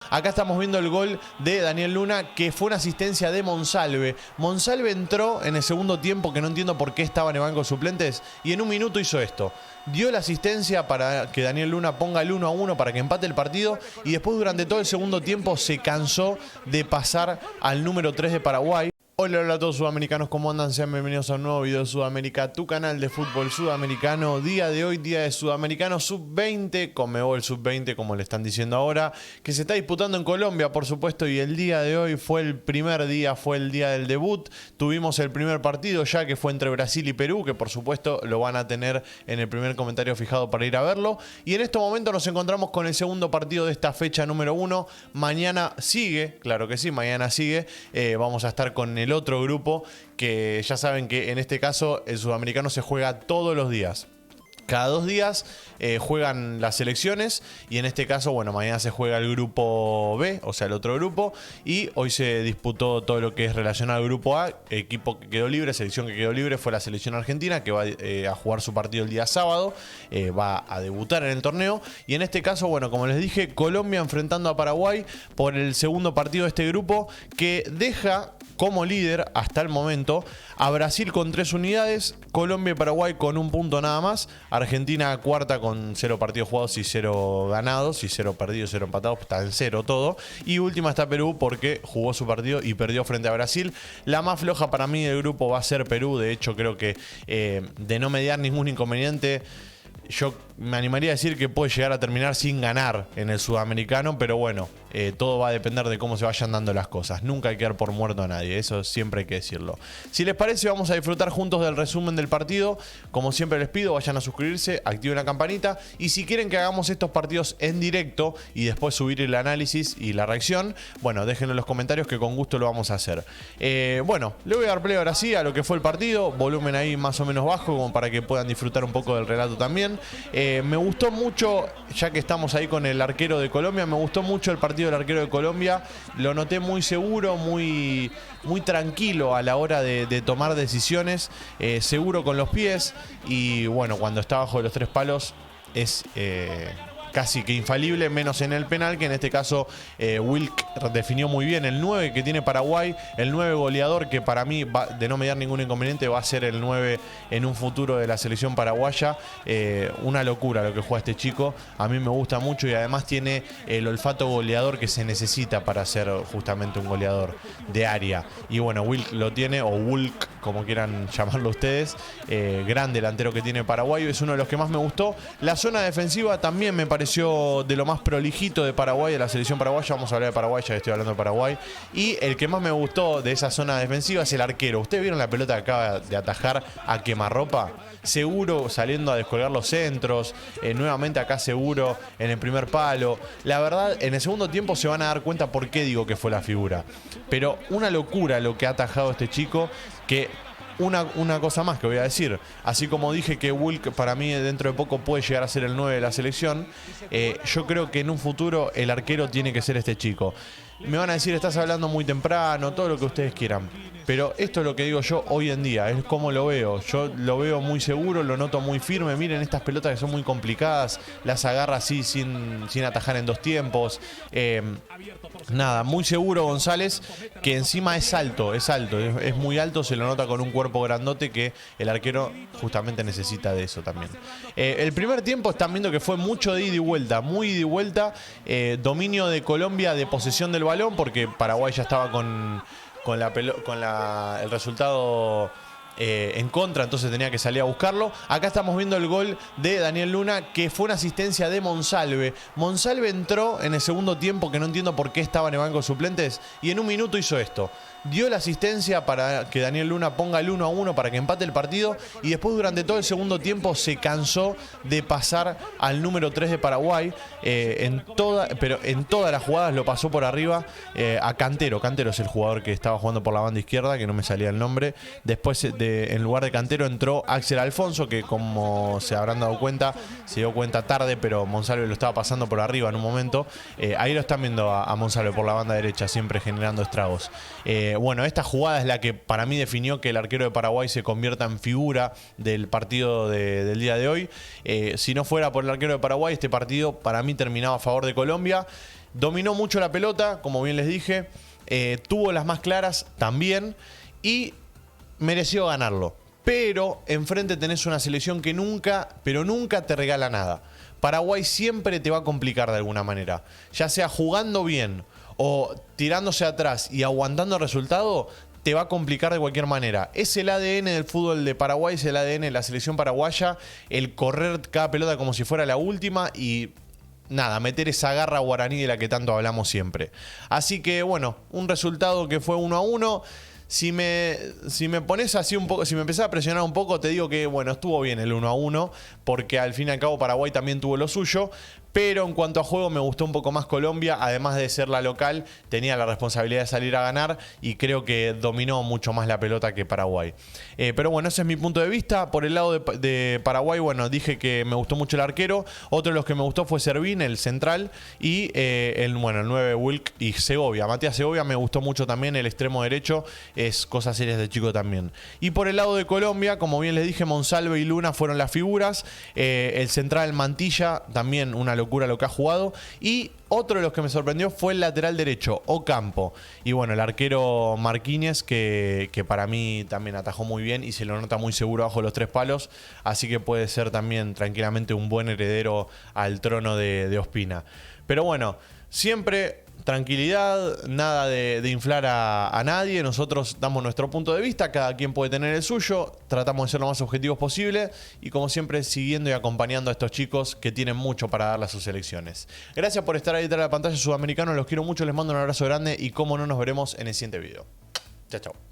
Acá estamos viendo el gol de Daniel Luna, que fue una asistencia de Monsalve. Monsalve entró en el segundo tiempo, que no entiendo por qué estaba en el banco de suplentes, y en un minuto hizo esto. Dio la asistencia para que Daniel Luna ponga el 1-1 para que empate el partido, y después durante todo el segundo tiempo se cansó de pasar al número 3 de Paraguay. Hola, hola a todos sudamericanos, ¿cómo andan? Sean bienvenidos a un nuevo video de Sudamérica, tu canal de fútbol sudamericano. Día de hoy, día de Sudamericano Sub-20, Conmebol Sub-20, como le están diciendo ahora, que se está disputando en Colombia, por supuesto, y el día de hoy fue el primer día, fue el día del debut. Tuvimos el primer partido ya, que fue entre Brasil y Perú, que por supuesto lo van a tener en el primer comentario fijado para ir a verlo. Y en este momento nos encontramos con el segundo partido de esta fecha número 1. Mañana sigue, claro que sí, mañana sigue. Vamos a estar con el otro grupo, que ya saben que en este caso el sudamericano se juega todos los días. Cada 2 días juegan las selecciones, y en este caso, bueno, mañana se juega el grupo B, o sea, el otro grupo, y hoy se disputó todo lo que es relacionado al grupo A. Equipo que quedó libre, selección que quedó libre fue la selección argentina, que va a jugar su partido el día sábado, va a debutar en el torneo, y en este caso, bueno, como les dije, Colombia enfrentando a Paraguay por el segundo partido de este grupo, que deja como líder hasta el momento a Brasil con 3 unidades, Colombia y Paraguay con 1 punto nada más, Argentina cuarta con 0 partidos jugados y 0 ganados, y 0 perdidos, 0 empatados, está en 0 todo, y última está Perú porque jugó su partido y perdió frente a Brasil. La más floja para mí del grupo va a ser Perú. De hecho, creo que de no mediar ningún inconveniente, yo me animaría a decir que puede llegar a terminar sin ganar en el sudamericano, pero bueno, todo va a depender de cómo se vayan dando las cosas. Nunca hay que dar por muerto a nadie, eso siempre hay que decirlo. Si les parece, vamos a disfrutar juntos del resumen del partido. Como siempre les pido, vayan a suscribirse, activen la campanita, y si quieren que hagamos estos partidos en directo y después subir el análisis y la reacción, bueno, déjenlo en los comentarios, que con gusto lo vamos a hacer. Bueno, le voy a dar play ahora sí a lo que fue el partido, volumen ahí más o menos bajo, como para que puedan disfrutar un poco del relato también. Me gustó mucho, ya que estamos ahí con el arquero de Colombia, me gustó mucho el partido del arquero de Colombia. Lo noté muy seguro, muy tranquilo a la hora de tomar decisiones, seguro con los pies, y bueno, cuando está bajo de los 3 palos es casi que infalible, menos en el penal, que en este caso Wilk definió muy bien. El 9 que tiene Paraguay, el 9 goleador, que para mí, de no mediar ningún inconveniente, va a ser el 9 en un futuro de la selección paraguaya. Una locura lo que juega este chico, a mí me gusta mucho, y además tiene el olfato goleador que se necesita para ser justamente un goleador de área. Y bueno, Wilk lo tiene, o Wilk, como quieran llamarlo ustedes. Gran delantero que tiene Paraguay, es uno de los que más me gustó. La zona defensiva también me pareció de lo más prolijito de Paraguay, de la selección paraguaya. Vamos a hablar de Paraguay, ya que estoy hablando de Paraguay. Y el que más me gustó de esa zona defensiva es el arquero. ¿Ustedes vieron la pelota que acaba de atajar a quemarropa? Seguro saliendo a descolgar los centros, nuevamente acá seguro en el primer palo. La verdad, en el segundo tiempo se van a dar cuenta por qué digo que fue la figura. Pero una locura lo que ha atajado este chico, que una cosa más que voy a decir. Así como dije que Wilk para mí dentro de poco puede llegar a ser el 9 de la selección, yo creo que en un futuro el arquero tiene que ser este chico. Me van a decir, estás hablando muy temprano, todo lo que ustedes quieran, pero esto es lo que digo yo hoy en día, es como lo veo. Yo lo veo muy seguro, lo noto muy firme. Miren estas pelotas que son muy complicadas, las agarra así sin atajar en 2 tiempos. Nada, muy seguro González, que encima es alto, es muy alto, se lo nota con un cuerpo grandote, que el arquero justamente necesita de eso también. El primer tiempo están viendo que fue mucho de ida y vuelta, muy ida y vuelta, dominio de Colombia de posesión del balón, porque Paraguay ya estaba con el resultado en contra, entonces tenía que salir a buscarlo. Acá estamos viendo el gol de Daniel Luna, que fue una asistencia de Monsalve. Monsalve entró en el segundo tiempo, que no entiendo por qué estaba en el banco de suplentes, y en un minuto hizo esto. Dio la asistencia para que Daniel Luna ponga el 1-1 para que empate el partido, y después durante todo el segundo tiempo se cansó de pasar al número 3 de Paraguay. Pero en todas las jugadas lo pasó por arriba a Cantero. Cantero es el jugador que estaba jugando por la banda izquierda, que no me salía el nombre. Después en lugar de Cantero entró Axel Alfonso, que como se habrán dado cuenta, se dio cuenta tarde, pero Monsalve lo estaba pasando por arriba en un momento. Ahí lo están viendo a Monsalve por la banda derecha, siempre generando estragos. Bueno, esta jugada es la que para mí definió que el arquero de Paraguay se convierta en figura del partido del día de hoy. Si no fuera por el arquero de Paraguay, este partido para mí terminaba a favor de Colombia. Dominó mucho la pelota, como bien les dije. Tuvo las más claras también. Y mereció ganarlo. Pero enfrente tenés una selección que nunca, pero nunca te regala nada. Paraguay siempre te va a complicar de alguna manera. Ya sea jugando bien o tirándose atrás y aguantando el resultado, te va a complicar de cualquier manera. Es el ADN del fútbol de Paraguay, es el ADN de la selección paraguaya, el correr cada pelota como si fuera la última y nada, meter esa garra guaraní de la que tanto hablamos siempre. Así que bueno, un resultado que fue 1-1. Si me pones así un poco, si me empezás a presionar un poco, te digo que bueno, estuvo bien el 1-1, porque al fin y al cabo Paraguay también tuvo lo suyo. Pero en cuanto a juego me gustó un poco más Colombia, además de ser la local, tenía la responsabilidad de salir a ganar y creo que dominó mucho más la pelota que Paraguay. Pero bueno, ese es mi punto de vista. Por el lado de Paraguay, bueno, dije que me gustó mucho el arquero. Otro de los que me gustó fue Servín, el central, y el 9 Wilk y Segovia. Matías Segovia me gustó mucho también, el extremo derecho, es cosa seria de chico también. Y por el lado de Colombia, como bien les dije, Monsalve y Luna fueron las figuras. El central Mantilla, también una locura lo que ha jugado. Y otro de los que me sorprendió fue el lateral derecho, Ocampo. Y bueno, el arquero Marquínez, que para mí también atajó muy bien y se lo nota muy seguro bajo los 3 palos. Así que puede ser también tranquilamente un buen heredero al trono de Ospina. Pero bueno, siempre tranquilidad, nada de inflar a nadie. Nosotros damos nuestro punto de vista, cada quien puede tener el suyo. Tratamos de ser lo más objetivos posible y como siempre siguiendo y acompañando a estos chicos que tienen mucho para darle a sus selecciones. Gracias por estar ahí detrás de la pantalla, sudamericanos. Los quiero mucho, les mando un abrazo grande y como no, nos veremos en el siguiente video. Chao, chao.